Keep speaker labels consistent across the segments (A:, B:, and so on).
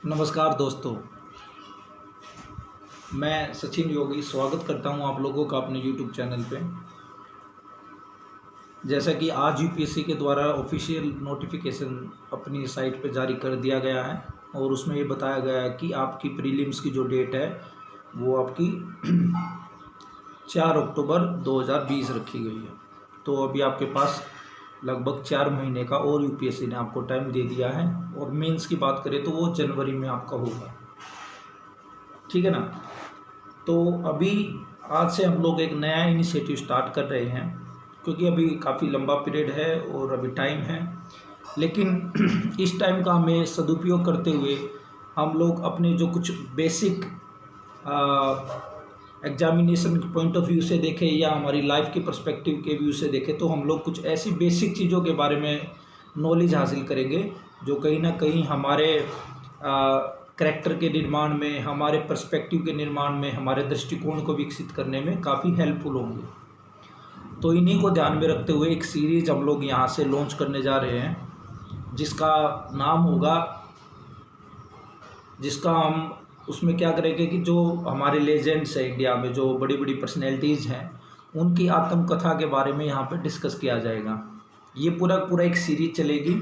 A: नमस्कार दोस्तों, मैं सचिन योगी स्वागत करता हूं आप लोगों का अपने YouTube चैनल पे। जैसा कि आज यूपीएससी के द्वारा ऑफिशियल नोटिफिकेशन अपनी साइट पे जारी कर दिया गया है और उसमें ये बताया गया है कि आपकी प्रीलिम्स की जो डेट है वो आपकी 4 अक्टूबर 2020 रखी गई है। तो अभी आपके पास लगभग 4 महीने का और यूपीएससी ने आपको टाइम दे दिया है और मेंस की बात करें तो वो जनवरी में आपका होगा, ठीक है ना। तो अभी आज से हम लोग एक नया इनिशिएटिव स्टार्ट कर रहे हैं क्योंकि अभी काफ़ी लंबा पीरियड है और अभी टाइम है, लेकिन इस टाइम का हमें सदुपयोग करते हुए हम लोग अपने जो कुछ बेसिक एग्जामिनेशन के पॉइंट ऑफ व्यू से देखें या हमारी लाइफ के पर्सपेक्टिव के व्यू से देखें तो हम लोग कुछ ऐसी बेसिक चीज़ों के बारे में नॉलेज हासिल करेंगे जो कहीं ना कहीं हमारे करैक्टर के निर्माण में, हमारे पर्सपेक्टिव के निर्माण में, हमारे दृष्टिकोण को विकसित करने में काफ़ी हेल्पफुल होंगे। तो इन्हीं को ध्यान में रखते हुए एक सीरीज़ हम लोग यहाँ से लॉन्च करने जा रहे हैं जिसका नाम होगा, जिसका हम उसमें क्या करेंगे कि जो हमारे लेजेंड्स हैं इंडिया में, जो बड़ी बड़ी पर्सनैलिटीज़ हैं, उनकी आत्मकथा के बारे में यहाँ पे डिस्कस किया जाएगा। ये पूरा एक सीरीज चलेगी।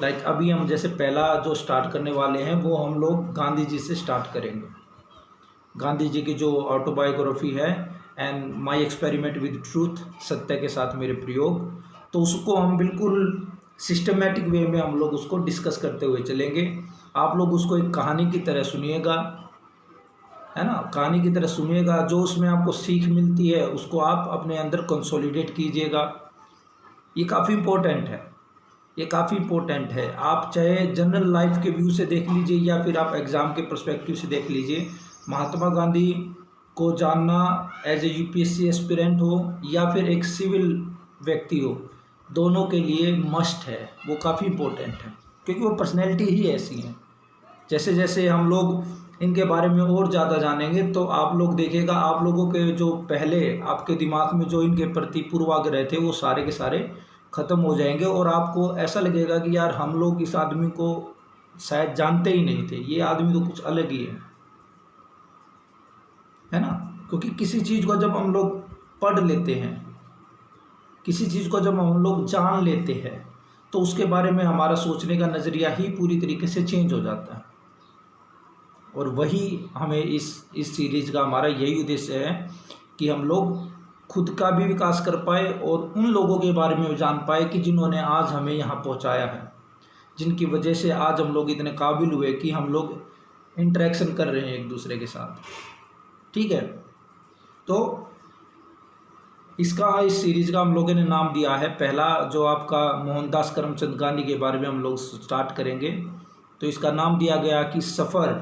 A: लाइक अभी हम जैसे पहला जो स्टार्ट करने वाले हैं वो हम लोग गांधी जी से स्टार्ट करेंगे। गांधी जी की जो ऑटोबायोग्राफी है and my experiment with truth, सत्य के साथ मेरे प्रयोग, तो उसको हम बिल्कुल सिस्टमेटिक वे में हम लोग उसको डिस्कस करते हुए चलेंगे। आप लोग उसको एक कहानी की तरह सुनिएगा, है ना, कहानी की तरह सुनिएगा। जो उसमें आपको सीख मिलती है उसको आप अपने अंदर कंसोलिडेट कीजिएगा। ये काफ़ी इम्पोर्टेंट है, ये काफ़ी इम्पोर्टेंट है। आप चाहे जनरल लाइफ के व्यू से देख लीजिए या फिर आप एग्ज़ाम के पर्सपेक्टिव से देख लीजिए, महात्मा गांधी को जानना एज ए यूपीएससी एस्पिरेंट हो या फिर एक सिविल व्यक्ति हो, दोनों के लिए मस्ट है। वो काफ़ी इम्पोर्टेंट है क्योंकि वो पर्सनैलिटी ही ऐसी हैं। जैसे जैसे हम लोग इनके बारे में और ज़्यादा जानेंगे तो आप लोग देखिएगा, आप लोगों के जो पहले आपके दिमाग में जो इनके प्रति पूर्वाग्रह थे वो सारे के सारे ख़त्म हो जाएंगे और आपको ऐसा लगेगा कि यार हम लोग इस आदमी को शायद जानते ही नहीं थे, ये आदमी तो कुछ अलग ही है ना। क्योंकि किसी चीज़ को जब हम लोग पढ़ लेते हैं, किसी चीज़ को जब हम लोग जान लेते हैं तो उसके बारे में हमारा सोचने का नज़रिया ही पूरी तरीके से चेंज हो जाता है। और वही हमें इस सीरीज़ का हमारा यही उद्देश्य है कि हम लोग खुद का भी विकास कर पाए और उन लोगों के बारे में जान पाए कि जिन्होंने आज हमें यहाँ पहुँचाया है, जिनकी वजह से आज हम लोग इतने काबिल हुए कि हम लोग इंटरेक्शन कर रहे हैं एक दूसरे के साथ, ठीक है। तो इस सीरीज़ का हम लोगों ने नाम दिया है, पहला जो आपका मोहनदास करमचंद गांधी के बारे में हम लोग स्टार्ट करेंगे तो इसका नाम दिया गया कि सफ़र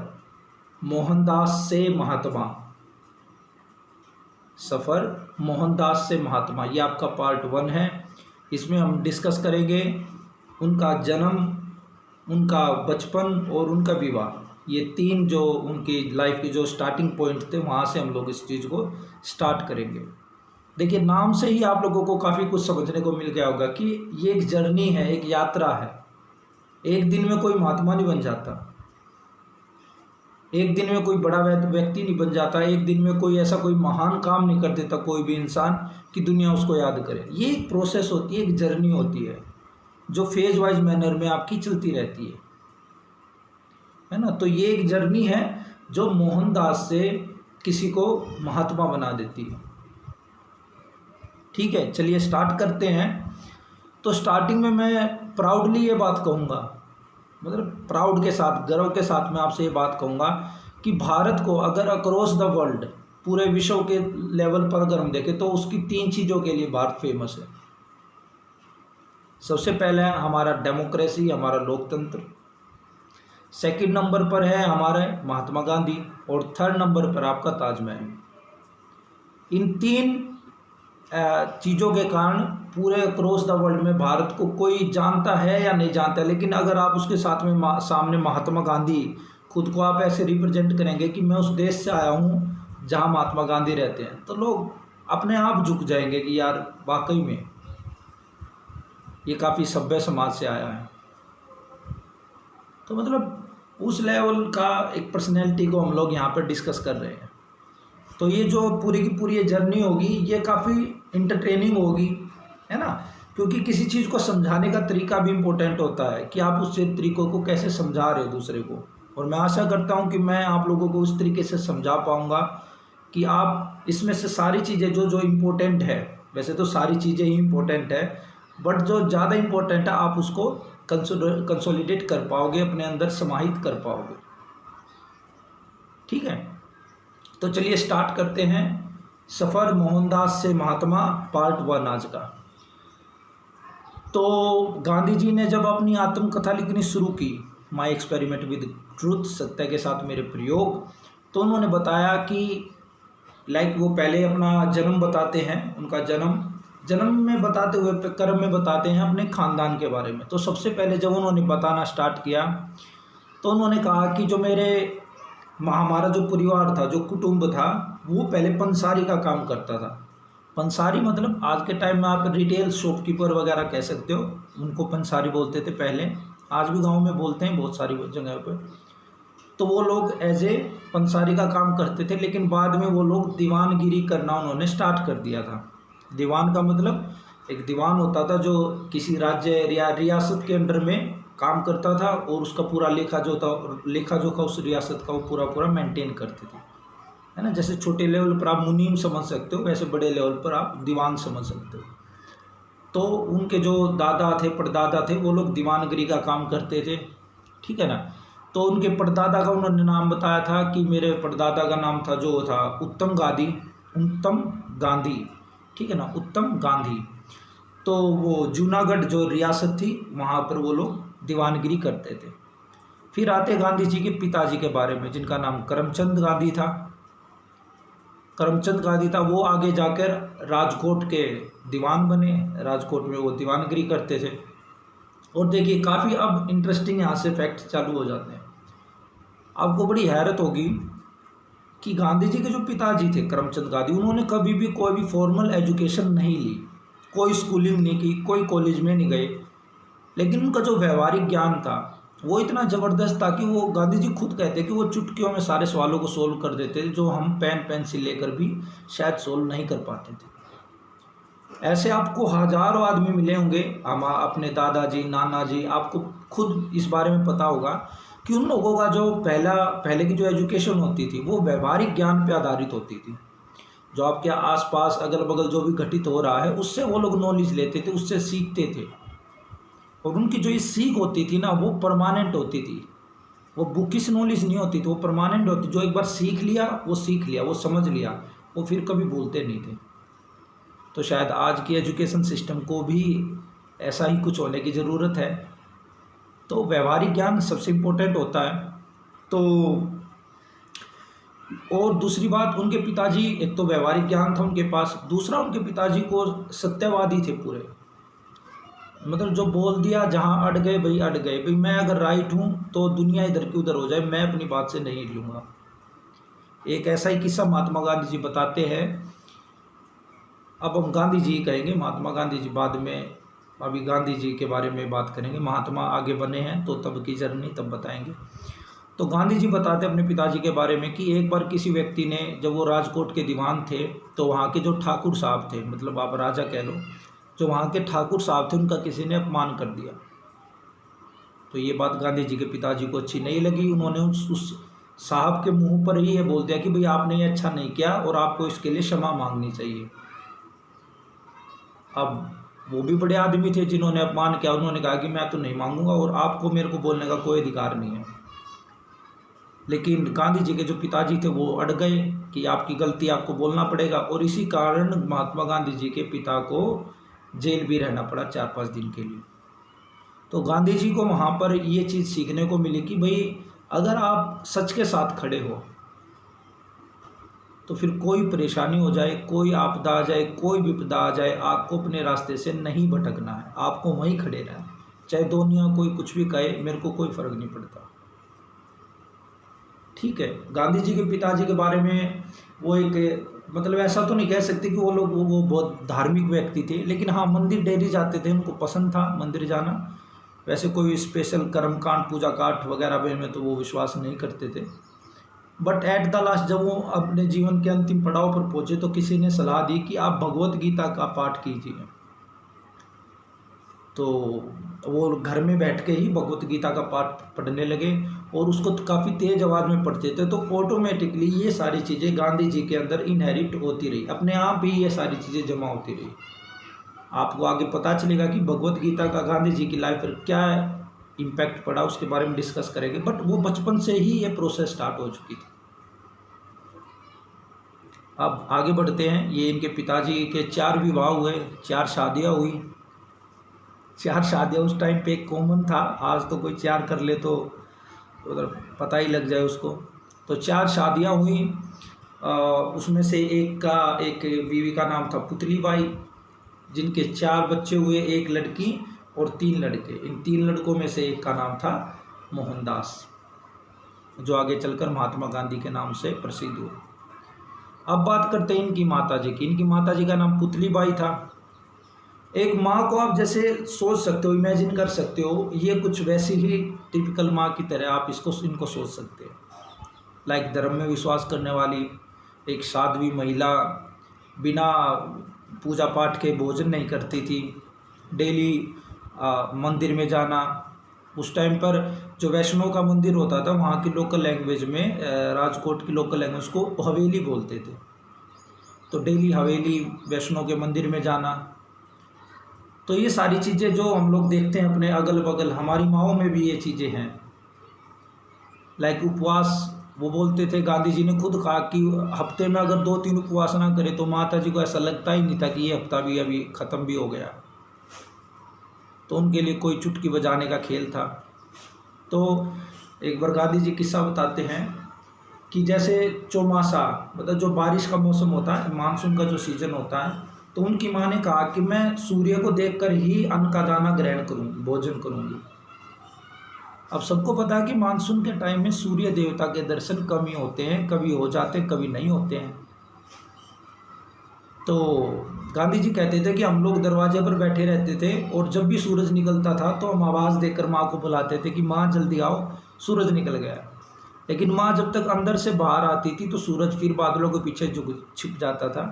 A: मोहनदास से महात्मा, सफ़र मोहनदास से महात्मा। ये आपका पार्ट 1 है। इसमें हम डिस्कस करेंगे उनका जन्म, उनका बचपन और उनका विवाह। ये 3 जो उनकी लाइफ के जो स्टार्टिंग पॉइंट थे वहाँ से हम लोग इस चीज़ को स्टार्ट करेंगे। देखिए, नाम से ही आप लोगों को काफ़ी कुछ समझने को मिल गया होगा कि ये एक जर्नी है, एक यात्रा है। एक दिन में कोई महात्मा नहीं बन जाता, एक दिन में कोई बड़ा व्यक्ति नहीं बन जाता, एक दिन में कोई ऐसा कोई महान काम नहीं कर देता कोई भी इंसान कि दुनिया उसको याद करे। ये एक प्रोसेस होती है, एक जर्नी होती है जो फेज वाइज मैनर में आपकी चलती रहती है ना। तो ये एक जर्नी है जो मोहनदास से किसी को महात्मा बना देती है, ठीक है। चलिए स्टार्ट करते हैं। तो स्टार्टिंग में मैं प्राउडली ये बात कहूँगा, मतलब प्राउड के साथ, गर्व के साथ मैं आपसे ये बात कहूँगा कि भारत को अगर अक्रॉस द वर्ल्ड, पूरे विश्व के लेवल पर अगर हम देखें तो उसकी 3 चीज़ों के लिए भारत फेमस है। सबसे पहले है हमारा डेमोक्रेसी, हमारा लोकतंत्र। सेकंड नंबर पर है हमारे महात्मा गांधी और थर्ड नंबर पर आपका ताजमहल। इन 3 चीज़ों के कारण पूरे अक्रॉस द वर्ल्ड में भारत को कोई जानता है या नहीं जानता, लेकिन अगर आप उसके साथ में सामने महात्मा गांधी, खुद को आप ऐसे रिप्रेजेंट करेंगे कि मैं उस देश से आया हूँ जहाँ महात्मा गांधी रहते हैं, तो लोग अपने आप झुक जाएंगे कि यार वाकई में ये काफ़ी सभ्य समाज से आया है। तो मतलब उस लेवल का एक पर्सनैलिटी को हम लोग यहाँ पर डिस्कस कर रहे हैं। तो ये जो पूरी की पूरी ये जर्नी होगी ये काफ़ी इंटरटेनिंग होगी, है ना, क्योंकि किसी चीज़ को समझाने का तरीका भी इम्पोर्टेंट होता है कि आप उस तरीक़ों को कैसे समझा रहे हो दूसरे को। और मैं आशा करता हूँ कि मैं आप लोगों को उस तरीके से समझा पाऊँगा कि आप इसमें से सारी चीज़ें जो जो इम्पोर्टेंट है, वैसे तो सारी चीज़ें ही इम्पोर्टेंट है, बट जो ज़्यादा इम्पोर्टेंट है आप उसको कंसोलिडेट कर पाओगे, अपने अंदर समाहित कर पाओगे। ठीक है, तो चलिए स्टार्ट करते हैं सफ़र मोहनदास से महात्मा पार्ट 1 आज का। तो गांधी जी ने जब अपनी आत्मकथा लिखनी शुरू की, माई एक्सपेरिमेंट विद ट्रूथ, सत्य के साथ मेरे प्रयोग, तो उन्होंने बताया कि वो पहले अपना जन्म बताते हैं, उनका जन्म में बताते हुए कर्म में बताते हैं अपने ख़ानदान के बारे में। तो सबसे पहले जब उन्होंने बताना स्टार्ट किया तो उन्होंने कहा कि जो हमारा जो परिवार था, जो कुटुंब था, वो पहले पंसारी का काम करता था। पंसारी मतलब आज के टाइम में आप रिटेल शॉपकीपर वगैरह कह सकते हो, उनको पंसारी बोलते थे पहले, आज भी गांव में बोलते हैं बहुत सारी जगह पर। तो वो लोग एज ए पंसारी का काम करते थे, लेकिन बाद में वो लोग दीवानगिरी करना उन्होंने स्टार्ट कर दिया था। दीवान का मतलब एक दीवान होता था जो किसी राज्य या रियासत के अंडर में काम करता था और उसका पूरा लेखा जोखा उस रियासत का वो पूरा मेंटेन करते थे, है ना। जैसे छोटे लेवल पर आप मुनीम समझ सकते हो, वैसे बड़े लेवल पर आप दीवान समझ सकते हो। तो उनके जो दादा थे, परदादा थे, वो लोग दीवानगिरी का काम करते थे, ठीक है ना। तो उनके परदादा का उन्होंने नाम बताया था कि मेरे परदादा का नाम था जो था उत्तम गांधी, ठीक है ना, उत्तम गांधी। तो वो जूनागढ़ जो रियासत थी वहाँ पर वो लोग दीवानगिरी करते थे। फिर आते गांधी जी के पिताजी के बारे में, जिनका नाम करमचंद गांधी था। करमचंद गांधी था, वो आगे जाकर राजकोट के दीवान बने, राजकोट में वो दीवानगिरी करते थे। और देखिए काफ़ी अब इंटरेस्टिंग यहाँ से फैक्ट चालू हो जाते हैं। आपको बड़ी हैरत होगी कि गांधी जी के जो पिताजी थे करमचंद गांधी, उन्होंने कभी भी कोई भी फॉर्मल एजुकेशन नहीं ली, कोई स्कूलिंग नहीं की, कोई कॉलेज में नहीं गए, लेकिन उनका जो व्यवहारिक ज्ञान था वो इतना ज़बरदस्त था कि वो गांधी जी खुद कहते कि वो चुटकियों में सारे सवालों को सोल्व कर देते थे, जो हम पेन पेंसिल लेकर भी शायद सोल्व नहीं कर पाते थे। ऐसे आपको हज़ारों आदमी मिले होंगे, हम अपने दादाजी, नाना जी, आपको खुद इस बारे में पता होगा कि उन लोगों का जो पहले की जो एजुकेशन होती थी वो व्यवहारिक ज्ञान पे आधारित होती थी। जो आपके आसपास अगल बगल जो भी घटित हो रहा है उससे वो लोग नॉलेज लेते थे, उससे सीखते थे। और उनकी जो ये सीख होती थी ना वो परमानेंट होती थी, वो बुकिश नॉलेज नहीं होती थी, वो परमानेंट होती। जो एक बार सीख लिया, वो समझ लिया, वो फिर कभी भूलते नहीं थे। तो शायद आज की एजुकेशन सिस्टम को भी ऐसा ही कुछ होने की ज़रूरत है। तो व्यवहारिक ज्ञान सबसे इम्पोर्टेंट होता है। तो और दूसरी बात, उनके पिताजी, एक तो व्यवहारिक ज्ञान था उनके पास, दूसरा उनके पिताजी को सत्यवादी थे पूरे, मतलब जो बोल दिया, जहाँ अड़ गए भाई, मैं अगर राइट हूँ तो दुनिया इधर की उधर हो जाए, मैं अपनी बात से नहीं लूँगा। एक ऐसा ही किस्सा महात्मा गांधी जी बताते हैं। अब हम गांधी जी कहेंगे, महात्मा गांधी जी बाद में, अभी गांधी जी के बारे में बात करेंगे, महात्मा आगे बने हैं तो तब की जर्नी तब बताएंगे। तो गांधी जी बताते अपने पिताजी के बारे में कि एक बार किसी व्यक्ति ने, जब वो राजकोट के दीवान थे, तो वहाँ के जो ठाकुर साहब थे, मतलब आप राजा कह लो, जो वहाँ के ठाकुर साहब थे, उनका किसी ने अपमान कर दिया। तो ये बात गांधी जी के पिताजी को अच्छी नहीं लगी। उन्होंने उस साहब के मुंह पर ही ये बोल दिया कि भाई आपने ये अच्छा नहीं किया और आपको इसके लिए क्षमा मांगनी चाहिए। अब वो भी बड़े आदमी थे जिन्होंने अपमान किया, उन्होंने कहा कि मैं तो नहीं मांगूंगा और आपको मेरे को बोलने का कोई अधिकार नहीं है। लेकिन गांधी जी के जो पिताजी थे वो अड़ गए कि आपकी गलती, आपको बोलना पड़ेगा। और इसी कारण महात्मा गांधी जी के पिता को जेल भी रहना पड़ा 4-5 दिन के लिए। तो गांधी जी को वहाँ पर ये चीज़ सीखने को मिली कि भाई अगर आप सच के साथ खड़े हो तो फिर कोई परेशानी हो जाए, कोई आपदा आ जाए, कोई विपदा आ जाए, आपको अपने रास्ते से नहीं भटकना है, आपको वहीं खड़े रहना है। चाहे दुनिया कोई कुछ भी कहे, मेरे को कोई फ़र्क नहीं पड़ता। ठीक है, गांधी जी के पिताजी के बारे में वो एक, मतलब ऐसा तो नहीं कह सकते कि वो लोग वो बहुत धार्मिक व्यक्ति थे, लेकिन हाँ मंदिर डेली जाते थे, उनको पसंद था मंदिर जाना। वैसे कोई स्पेशल कर्मकांड पूजा पाठ वगैरह में तो वो विश्वास नहीं करते थे। बट एट द लास्ट जब वो अपने जीवन के अंतिम पड़ाव पर पहुंचे तो किसी ने सलाह दी कि आप भगवत गीता का पाठ कीजिए। तो वो घर में बैठ के ही भगवत गीता का पाठ पढ़ने लगे और उसको काफ़ी तेज़ आवाज़ में पढ़ते थे। तो ऑटोमेटिकली ये सारी चीज़ें गांधी जी के अंदर इनहेरिट होती रही, अपने आप ही ये सारी चीज़ें जमा होती रही। आपको आगे पता चलेगा कि भगवत गीता का गांधी जी की लाइफ पर क्या इम्पैक्ट पड़ा, उसके बारे में डिस्कस करेंगे। बट वो बचपन से ही ये प्रोसेस स्टार्ट हो चुकी थी। अब आगे बढ़ते हैं। ये इनके पिताजी के 4 विवाह हुए, 4 शादियाँ हुई। 4 शादियाँ उस टाइम पे कॉमन था, आज तो कोई 4 कर ले तो उधर पता ही लग जाए उसको। तो 4 शादियाँ हुई। उसमें से एक बीवी का नाम था पुतली बाई, जिनके 4 बच्चे हुए, 1 लड़की और 3 लड़के। इन 3 लड़कों में से एक का नाम था मोहनदास, जो आगे चलकर महात्मा गांधी के नाम से प्रसिद्ध हुए। अब बात करते हैं इनकी माताजी की। इनकी माताजी का नाम पुतली बाई था। एक माँ को आप जैसे सोच सकते हो, इमेजिन कर सकते हो, ये कुछ वैसी ही टिपिकल माँ की तरह आप इनको सोच सकते हो। लाइक धर्म में विश्वास करने वाली एक साध्वी महिला, बिना पूजा पाठ के भोजन नहीं करती थी, डेली मंदिर में जाना। उस टाइम पर जो वैष्णो का मंदिर होता था, वहाँ की लोकल लैंग्वेज में, राजकोट की लोकल लैंग्वेज को हवेली बोलते थे। तो डेली हवेली वैष्णो के मंदिर में जाना। तो ये सारी चीज़ें जो हम लोग देखते हैं अपने अगल बगल, हमारी माँओं में भी ये चीज़ें हैं। लाइक उपवास, वो बोलते थे, गांधी जी ने खुद कहा कि हफ्ते में अगर 2-3 उपवास ना करे तो माता जी को ऐसा लगता ही नहीं था कि ये हफ्ता भी अभी ख़त्म भी हो गया। तो उनके लिए कोई चुटकी बजाने का खेल था। तो एक बार गांधी जी किस्सा बताते हैं कि जैसे चौमासा, मतलब जो बारिश का मौसम होता है, मानसून का जो सीज़न होता है, तो उनकी माँ ने कहा कि मैं सूर्य को देखकर ही अन्न का दाना ग्रहण करूँगी, भोजन करूँगी। अब सबको पता है कि मानसून के टाइम में सूर्य देवता के दर्शन कम ही होते हैं, कभी हो जाते हैं, कभी नहीं होते हैं। तो गांधी जी कहते थे कि हम लोग दरवाजे पर बैठे रहते थे और जब भी सूरज निकलता था तो हम आवाज़ देकर माँ को बुलाते थे कि माँ जल्दी आओ, सूरज निकल गया। लेकिन माँ जब तक अंदर से बाहर आती थी तो सूरज फिर बादलों के पीछे छिप जाता था।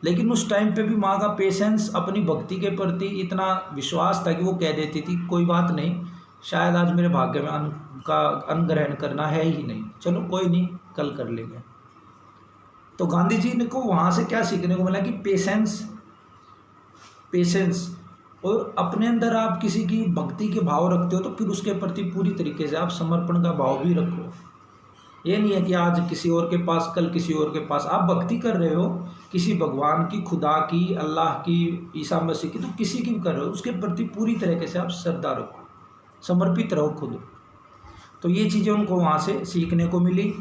A: लेकिन उस टाइम पे भी माँ का पेशेंस, अपनी भक्ति के प्रति इतना विश्वास था कि वो कह देती थी कोई बात नहीं, शायद आज मेरे भाग्य में अन्न ग्रहण करना है ही नहीं, चलो कोई नहीं, कल कर लेंगे। तो गांधी जी ने को वहाँ से क्या सीखने को मिला कि पेशेंस और अपने अंदर आप किसी की भक्ति के भाव रखते हो तो फिर उसके प्रति पूरी तरीके से आप समर्पण का भाव भी रखो। ये नहीं है कि आज किसी और के पास, कल किसी और के पास। आप भक्ति कर रहे हो किसी भगवान की, खुदा की, अल्लाह की, ईसा मसीह की, तो किसी की भी कर रहे हो, उसके प्रति पूरी तरीके से आप श्रद्धा रखो, समर्पित रहो खुद। तो ये चीज़ें उनको वहाँ से सीखने को मिली।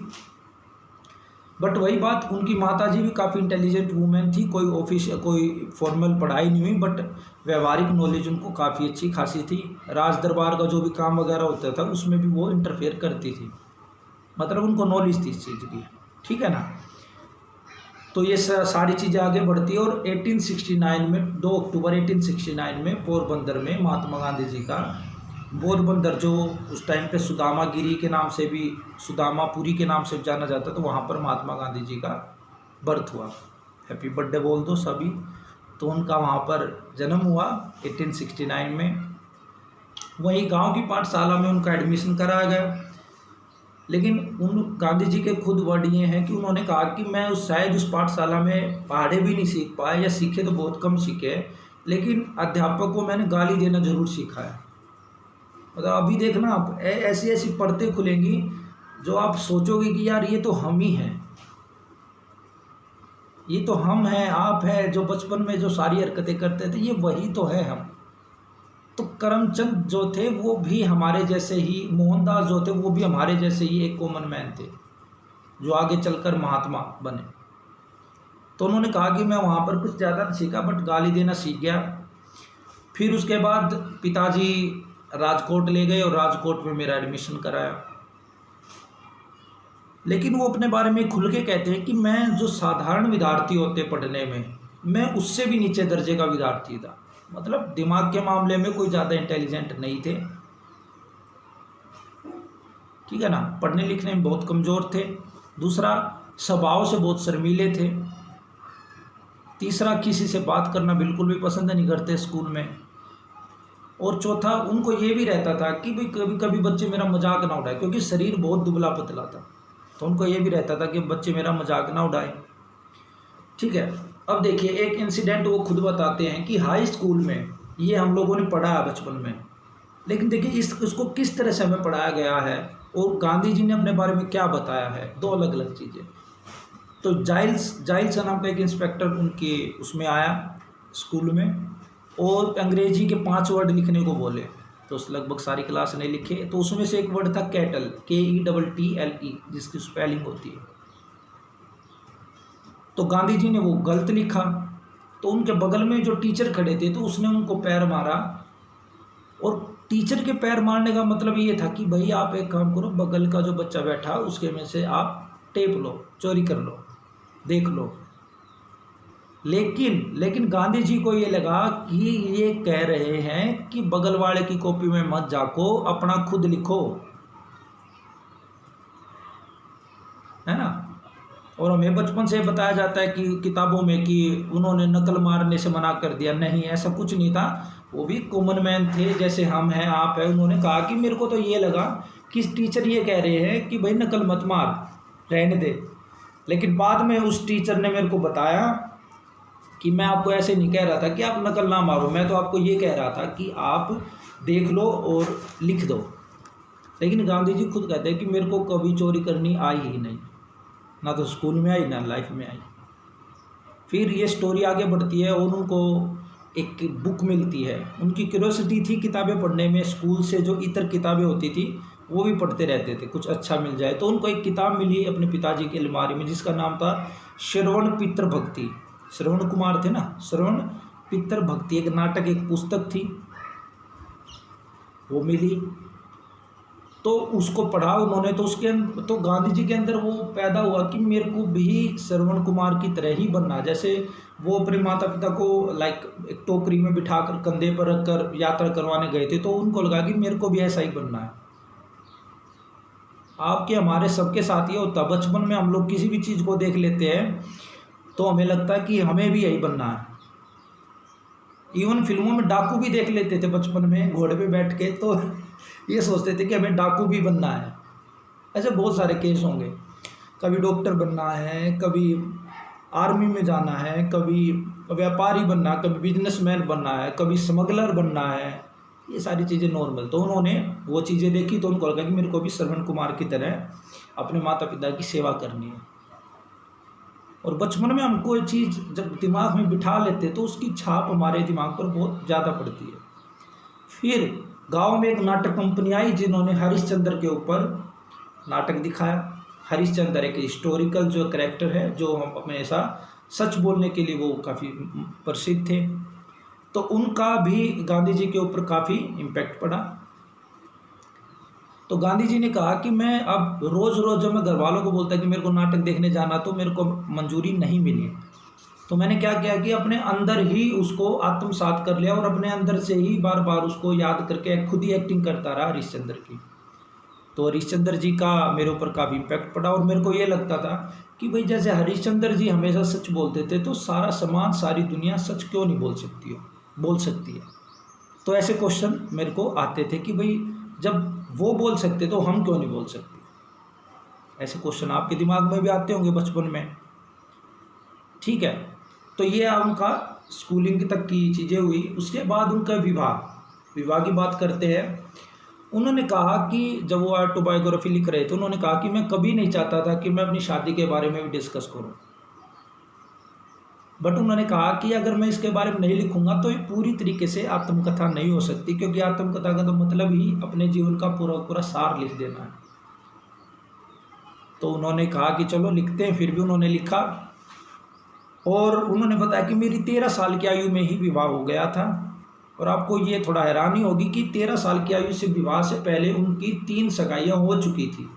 A: बट वही बात, उनकी माताजी भी काफ़ी इंटेलिजेंट वूमेन थी। कोई फॉर्मल पढ़ाई नहीं हुई, बट व्यवहारिक नॉलेज उनको काफ़ी अच्छी खासी थी। राज दरबार का जो भी काम वगैरह होता था उसमें भी वो इंटरफेयर करती थी, मतलब उनको नॉलेज थी इस चीज़ की, ठीक है ना। तो ये सारी चीज़ें आगे बढ़ती है और 1869 में, 2 अक्टूबर 1869 में पोरबंदर में महात्मा गांधी जी का, पोरबंदर जो उस टाइम पे सुदामागिरी के नाम से भी, सुदामापुरी के नाम से जाना जाता, तो वहाँ पर महात्मा गांधी जी का बर्थ हुआ। हैप्पी बर्थडे बोल दो सभी। तो उनका वहाँ पर जन्म हुआ 1869 में। वहीं गांव की पाठशाला में उनका एडमिशन कराया गया। लेकिन उन गांधी जी के खुद वर्ड ये हैं कि उन्होंने कहा कि मैं शायद उस पाठशाला में पढ़े भी नहीं सीख पाए, या सीखे तो बहुत कम सीखे, लेकिन अध्यापक को मैंने गाली देना जरूर सीखा है। मतलब अभी देखना आप, ऐसी ऐसी परतें खुलेंगी जो आप सोचोगे कि यार ये तो हम ही हैं, ये तो हम हैं, आप हैं, जो बचपन में जो सारी हरकतें करते थे ये वही तो है हम। तो करमचंद जो थे वो भी हमारे जैसे ही, मोहनदास जो थे वो भी हमारे जैसे ही एक कॉमन मैन थे जो आगे चलकर महात्मा बने। तो उन्होंने कहा कि मैं वहाँ पर कुछ ज़्यादा नहीं सीखा, बट गाली देना सीख गया। फिर उसके बाद पिताजी राजकोट ले गए और राजकोट में मेरा एडमिशन कराया। लेकिन वो अपने बारे में खुल के कहते हैं कि मैं जो साधारण विद्यार्थी होते पढ़ने में, मैं उससे भी नीचे दर्जे का विद्यार्थी था। मतलब दिमाग के मामले में कोई ज़्यादा इंटेलिजेंट नहीं थे, ठीक है ना। पढ़ने लिखने में बहुत कमज़ोर थे। दूसरा, स्वभाव से बहुत शर्मीले थे। तीसरा, किसी से बात करना बिल्कुल भी पसंद नहीं करते स्कूल में। और चौथा, उनको ये भी रहता था कि भाई कभी कभी बच्चे मेरा मजाक ना उड़ाए, क्योंकि शरीर बहुत दुबला पतला था, तो उनको ये भी रहता था कि बच्चे मेरा मजाक ना उड़ाए, ठीक है। अब देखिए एक इंसिडेंट वो खुद बताते हैं कि हाई स्कूल में ये हम लोगों ने पढ़ा है बचपन में, लेकिन देखिए इसको किस तरह से हमें पढ़ाया गया है और गांधी जी ने अपने बारे में क्या बताया है, दो अलग अलग चीज़ें। तो जाइल्स नाम का एक इंस्पेक्टर उनके उसमें आया स्कूल में, और अंग्रेजी के 5 वर्ड लिखने को बोले, तो लगभग सारी क्लास ने लिखे। तो उसमें से एक वर्ड था कैटल, KETTLE, जिसकी स्पेलिंग होती है। तो गांधी जी ने वो गलत लिखा, तो उनके बगल में जो टीचर खड़े थे तो उसने उनको पैर मारा। और टीचर के पैर मारने का मतलब ये था कि भाई आप एक काम करो, बगल का जो बच्चा बैठा उसके में से आप टेप लो, चोरी कर लो, देख लो। लेकिन गांधी जी को ये लगा कि ये कह रहे हैं कि बगल वाले की कॉपी में मत जाको, अपना खुद लिखो, है ना। और हमें बचपन से बताया जाता है कि किताबों में कि उन्होंने नकल मारने से मना कर दिया, नहीं ऐसा कुछ नहीं था। वो भी कॉमन मैन थे, जैसे हम हैं आप हैं। उन्होंने कहा कि मेरे को तो ये लगा कि टीचर ये कह रहे हैं कि भाई नकल मत मार, रहने दे। लेकिन बाद में उस टीचर ने मेरे को बताया कि मैं आपको ऐसे नहीं कह रहा था कि आप नकल ना मारो, मैं तो आपको ये कह रहा था कि आप देख लो और लिख दो। लेकिन गांधी जी खुद कहते हैं कि मेरे को कभी चोरी करनी आई ही नहीं, ना तो स्कूल में आई ना लाइफ में आई। फिर ये स्टोरी आगे बढ़ती है और उनको एक बुक मिलती है। उनकी क्यूरियोसिटी थी किताबें पढ़ने में, स्कूल से जो इतर किताबें होती थी वो भी पढ़ते रहते थे, कुछ अच्छा मिल जाए। तो उनको एक किताब मिली अपने पिताजी की अलमारी में, जिसका नाम था श्रवण पितृ भक्ति। श्रवण कुमार थे ना, श्रवण पितृ भक्ति एक नाटक, एक पुस्तक थी, वो मिली। तो उसको पढ़ा उन्होंने, तो उसके तो गांधी जी के अंदर वो पैदा हुआ कि मेरे को भी श्रवण कुमार की तरह ही बनना। जैसे वो अपने माता पिता को एक टोकरी में बिठा कर कंधे पर रख कर यात्रा करवाने गए थे, तो उनको लगा कि मेरे को भी ऐसा ही बनना है। आपके हमारे सबके साथ ये होता, बचपन में हम लोग किसी भी चीज़ को देख लेते हैं तो हमें लगता है कि हमें भी यही बनना है। इवन फिल्मों में डाकू भी देख लेते थे बचपन में घोड़े पे बैठ के, तो ये सोचते थे कि हमें डाकू भी बनना है। ऐसे बहुत सारे केस होंगे, कभी डॉक्टर बनना है, कभी आर्मी में जाना है, कभी व्यापारी बनना, कभी बिजनेसमैन बनना है, कभी स्मगलर बनना है। ये सारी चीज़ें नॉर्मल। तो उन्होंने वो चीज़ें देखी तो उनको लगा कि मेरे को भी श्रवण कुमार की तरह अपने माता पिता की सेवा करनी है। और बचपन में हम कोई चीज़ जब दिमाग में बिठा लेते तो उसकी छाप हमारे दिमाग पर बहुत ज़्यादा पड़ती है। फिर गांव में एक नाटक कंपनी आई जिन्होंने हरिश्चंद्र के ऊपर नाटक दिखाया। हरिश्चंद्र एक हिस्टोरिकल जो कैरेक्टर है, जो हम हमेशा सच बोलने के लिए वो काफ़ी प्रसिद्ध थे। तो उनका भी गांधी जी के ऊपर काफ़ी इम्पैक्ट पड़ा। तो गांधी जी ने कहा कि मैं अब रोज़ रोज़ जब मैं घर वालों को बोलता कि मेरे को नाटक देखने जाना, तो मेरे को मंजूरी नहीं मिली। तो मैंने क्या किया कि अपने अंदर ही उसको आत्मसात कर लिया और अपने अंदर से ही बार बार उसको याद करके खुद ही एक्टिंग करता रहा हरिश्चंद्र की। तो हरिश्चंद्र जी का मेरे ऊपर काफ़ी इम्पैक्ट पड़ा और मेरे को ये लगता था कि भाई जैसे हरिश्चंद्र जी हमेशा सच बोलते थे, तो सारा समाज, सारी दुनिया सच क्यों नहीं बोल सकती है। तो ऐसे क्वेश्चन मेरे को आते थे कि भाई जब वो बोल सकते तो हम क्यों नहीं बोल सकते। ऐसे क्वेश्चन आपके दिमाग में भी आते होंगे बचपन में, ठीक है। तो ये उनका स्कूलिंग तक की चीज़ें हुई। उसके बाद उनका विवाह की बात करते हैं। उन्होंने कहा कि जब वो ऑटोबायोग्राफी लिख रहे थे, उन्होंने कहा कि मैं कभी नहीं चाहता था कि मैं अपनी शादी के बारे में भी डिस्कस करूं, बट उन्होंने कहा कि अगर मैं इसके बारे में नहीं लिखूंगा तो ये पूरी तरीके से आत्मकथा नहीं हो सकती, क्योंकि आत्मकथा का तो मतलब ही अपने जीवन का पूरा सार लिख देना है। तो उन्होंने कहा कि चलो लिखते हैं। फिर भी उन्होंने लिखा और उन्होंने बताया कि मेरी 13 साल की आयु में ही विवाह हो गया था। और आपको ये थोड़ा हैरानी होगी कि 13 साल की आयु से विवाह से पहले उनकी 3 सगाइयाँ हो चुकी थी।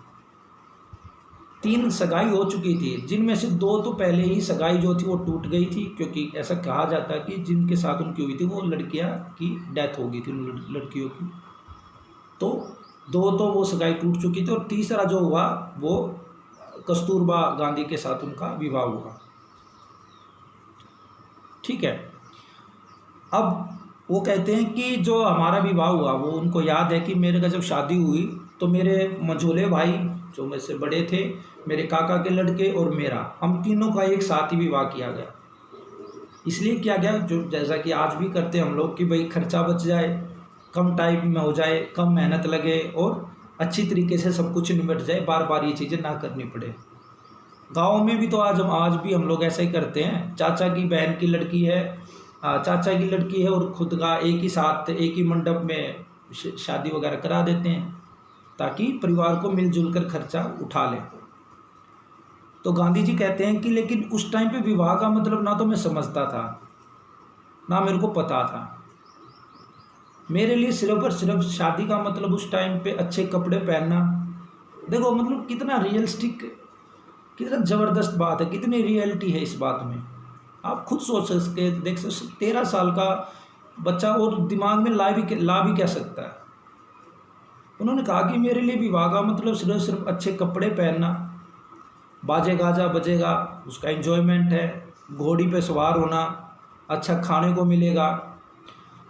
A: 3 सगाई हो चुकी थी, जिनमें से 2 तो पहले ही सगाई जो थी वो टूट गई थी, क्योंकि ऐसा कहा जाता है कि जिनके साथ उनकी हुई थी वो लड़कियां की डेथ हो गई थी उन लड़कियों की। तो 2 तो वो सगाई टूट चुकी थी, और तीसरा जो हुआ वो कस्तूरबा गांधी के साथ उनका विवाह हुआ। ठीक है। अब वो कहते हैं कि जो हमारा विवाह हुआ वो उनको याद है कि मेरे का जब शादी हुई तो मेरे मझोले भाई जो मेरे से बड़े थे, मेरे काका के लड़के और मेरा, हम तीनों का एक साथ ही विवाह किया गया। इसलिए किया गया जो जैसा कि आज भी करते हैं हम लोग कि भाई खर्चा बच जाए, कम टाइम में हो जाए, कम मेहनत लगे और अच्छी तरीके से सब कुछ निपट जाए, बार बार ये चीज़ें ना करनी पड़े। गाँव में भी तो आज भी हम लोग ऐसा ही करते हैं। चाचा की बहन की लड़की है, चाचा की लड़की है और खुद का एक ही साथ एक ही मंडप में शादी वगैरह करा देते हैं, ताकि परिवार को मिलजुल कर खर्चा उठा लें। तो गांधी जी कहते हैं कि लेकिन उस टाइम पे विवाह का मतलब ना तो मैं समझता था, ना मेरे को पता था। मेरे लिए सिर्फ और सिर्फ शादी का मतलब उस टाइम पे अच्छे कपड़े पहनना। देखो मतलब कितना रियलिस्टिक, कितना ज़बरदस्त बात है, कितनी रियलिटी है इस बात में। आप खुद सोच सकते, देख सकते 13 साल का बच्चा और दिमाग में ला भी क्या सकता है। उन्होंने कहा कि मेरे लिए विवाह का मतलब सिर्फ अच्छे कपड़े पहनना, बाजे गाजा बजेगा, उसका एंजॉयमेंट है, घोड़ी पे सवार होना, अच्छा खाने को मिलेगा,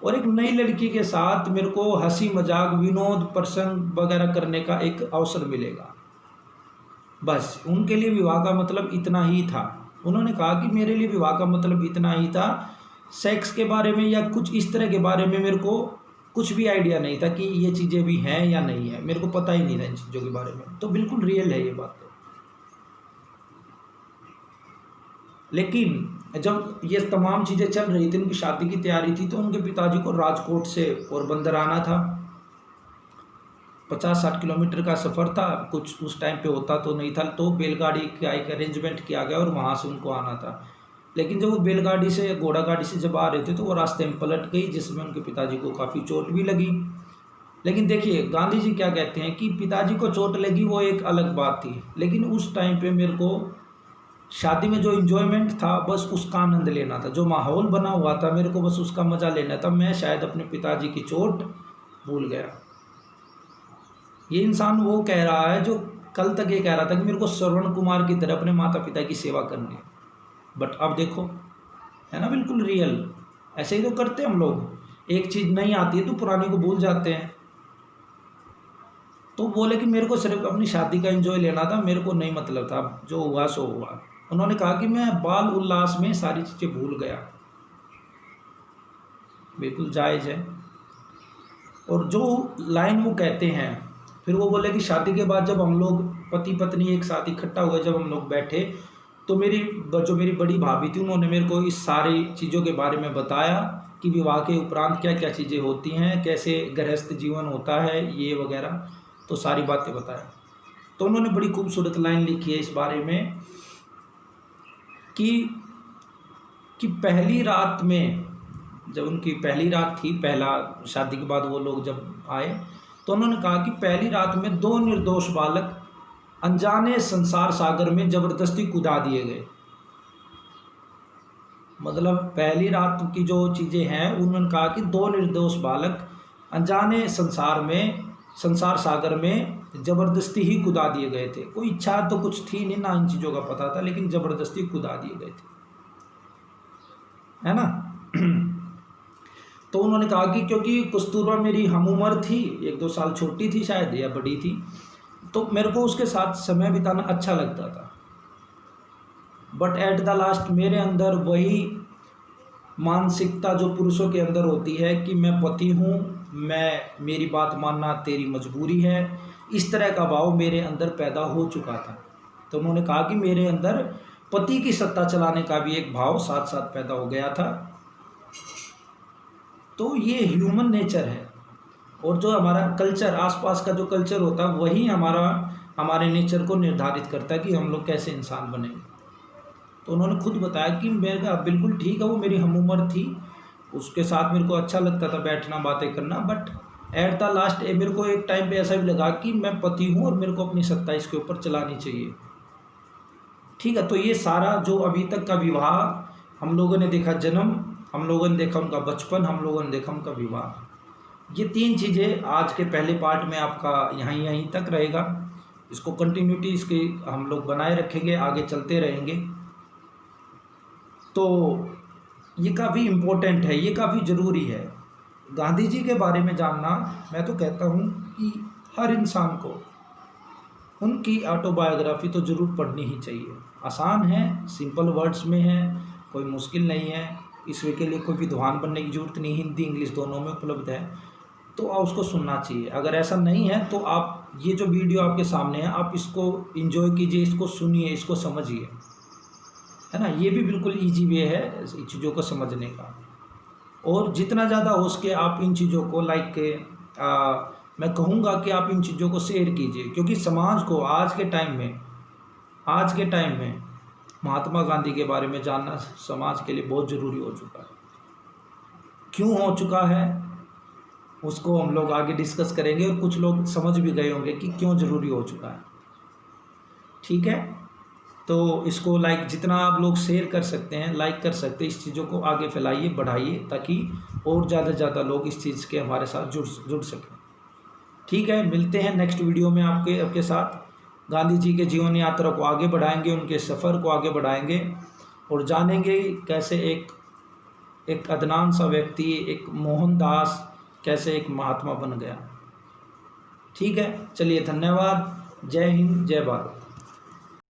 A: और एक नई लड़की के साथ मेरे को हंसी मजाक विनोद प्रसंग वगैरह करने का एक अवसर मिलेगा। बस उनके लिए विवाह का मतलब इतना ही था। उन्होंने कहा कि मेरे लिए विवाह का मतलब इतना ही था, सेक्स के बारे में या कुछ इस तरह के बारे में मेरे को कुछ भी आइडिया नहीं था कि ये चीज़ें भी हैं या नहीं है, मेरे को पता ही नहीं था इन चीज़ों के बारे में। तो बिल्कुल रियल है ये बात। लेकिन जब ये तमाम चीज़ें चल रही थी, उनकी शादी की तैयारी थी, तो उनके पिताजी को राजकोट से पोरबंदर आना था। 50-60 किलोमीटर का सफ़र था, कुछ उस टाइम पे होता तो नहीं था, तो बैलगाड़ी का एक अरेंजमेंट किया गया और वहाँ से उनको आना था। लेकिन जब वो बैलगाड़ी से घोड़ा गाड़ी से जब आ रहे थे तो वो रास्ते में पलट गई, जिसमें उनके पिताजी को काफ़ी चोट भी लगी। लेकिन देखिए गांधी जी क्या कहते हैं कि पिताजी को चोट लगी वो एक अलग बात थी, लेकिन उस टाइम पे मेरे को शादी में जो इन्जॉयमेंट था बस उसका आनंद लेना था, जो माहौल बना हुआ था मेरे को बस उसका मज़ा लेना था। मैं शायद अपने पिताजी की चोट भूल गया। ये इंसान वो कह रहा है जो कल तक ये कह रहा था कि मेरे को श्रवण कुमार की तरह अपने माता पिता की सेवा करनी है, बट अब देखो, है ना, बिल्कुल रियल। ऐसे ही तो करते हैं हम लोग, एक चीज़ नहीं आती है तो पुरानी को भूल जाते हैं। तो बोले कि मेरे को सिर्फ अपनी शादी का एंजॉय लेना था, मेरे को नहीं मतलब था, जो हुआ सो हुआ। उन्होंने कहा कि मैं बाल उल्लास में सारी चीज़ें भूल गया। बिल्कुल जायज़ है। और जो लाइन वो कहते हैं, फिर वो बोले कि शादी के बाद जब हम लोग पति पत्नी एक साथ इकट्ठा हुए, जब हम लोग बैठे, तो जो मेरी बड़ी भाभी थी उन्होंने मेरे को इस सारी चीज़ों के बारे में बताया कि विवाह के उपरांत क्या क्या चीज़ें होती हैं, कैसे गृहस्थ जीवन होता है, ये वगैरह, तो सारी बातें बताया। तो उन्होंने बड़ी खूबसूरत लाइन लिखी है इस बारे में कि पहली रात में, जब उनकी पहली रात थी, पहला शादी के बाद वो लोग जब आए, तो उन्होंने कहा कि पहली रात में 2 निर्दोष बालक अनजाने संसार सागर में जबरदस्ती कूदा दिए गए। मतलब पहली रात की जो चीज़ें हैं, उन्होंने कहा कि 2 निर्दोष बालक अनजाने संसार सागर में जबरदस्ती ही कूदा दिए गए थे। कोई इच्छा तो कुछ थी नहीं, ना इन चीज़ों का पता था, लेकिन जबरदस्ती कूदा दिए गए थे, है ना। तो उन्होंने कहा कि क्योंकि कस्तूरबा मेरी हम उम्र थी, 1-2 साल छोटी थी शायद या बड़ी थी, तो मेरे को उसके साथ समय बिताना अच्छा लगता था। बट एट द लास्ट मेरे अंदर वही मानसिकता जो पुरुषों के अंदर होती है कि मैं पति हूँ, मेरी बात मानना तेरी मजबूरी है, इस तरह का भाव मेरे अंदर पैदा हो चुका था। तो उन्होंने कहा कि मेरे अंदर पति की सत्ता चलाने का भी एक भाव साथ साथ पैदा हो गया था। तो ये ह्यूमन नेचर है, और जो हमारा कल्चर, आसपास का जो कल्चर होता है, वही हमारे नेचर को निर्धारित करता है कि हम लोग कैसे इंसान बने। तो उन्होंने खुद बताया कि मेरे का बिल्कुल ठीक है, वो मेरी हम उम्र थी, उसके साथ मेरे को अच्छा लगता था बैठना बातें करना, बट एट द लास्ट मेरे को एक टाइम पे ऐसा भी लगा कि मैं पति हूँ और मेरे को अपनी सत्ता इसके ऊपर चलानी चाहिए। ठीक है। तो ये सारा जो अभी तक का विवाह, हम लोगों ने देखा जन्म, हम लोगों ने देखा उनका बचपन, हम लोगों ने देखा उनका विवाह, ये 3 चीज़ें आज के पहले पार्ट में आपका यहीं तक रहेगा। इसको कंटिन्यूटी इसकी हम लोग बनाए रखेंगे, आगे चलते रहेंगे। तो ये काफ़ी इम्पोर्टेंट है, ये काफ़ी ज़रूरी है। गांधी जी के बारे में जानना, मैं तो कहता हूँ कि हर इंसान को उनकी ऑटोबायोग्राफी तो ज़रूर पढ़नी ही चाहिए। आसान है, सिंपल वर्ड्स में है, कोई मुश्किल नहीं है। इसके लिए कोई विद्वान बनने की ज़रूरत नहीं, हिंदी इंग्लिश दोनों में उपलब्ध है, तो आप उसको सुनना चाहिए। अगर ऐसा नहीं है तो आप ये जो वीडियो आपके सामने है, आप इसको एंजॉय कीजिए, इसको सुनिए, इसको समझिए, है ना। ये भी बिल्कुल ईजी वे है इन चीज़ों को समझने का। और जितना ज़्यादा हो सके आप इन चीज़ों को मैं कहूँगा कि आप इन चीज़ों को शेयर कीजिए, क्योंकि समाज को आज के टाइम में महात्मा गांधी के बारे में जानना समाज के लिए बहुत ज़रूरी हो चुका है। क्यों हो चुका है उसको हम लोग आगे डिस्कस करेंगे, और कुछ लोग समझ भी गए होंगे कि क्यों ज़रूरी हो चुका है। ठीक है, तो इसको जितना आप लोग शेयर कर सकते हैं, लाइक कर सकते हैं, इस चीज़ों को आगे फैलाइए, बढ़ाइए, ताकि और ज़्यादा से ज़्यादा लोग इस चीज़ के हमारे साथ जुड़ सकें। ठीक है, मिलते हैं नेक्स्ट वीडियो में आपके साथ। गांधी जी के जीवन यात्रा को आगे बढ़ाएंगे, उनके सफ़र को आगे बढ़ाएंगे, और जानेंगे कैसे एक अदनान सा व्यक्ति, एक मोहनदास कैसे एक महात्मा बन गया। ठीक है, चलिए, धन्यवाद। जय हिंद, जय भारत।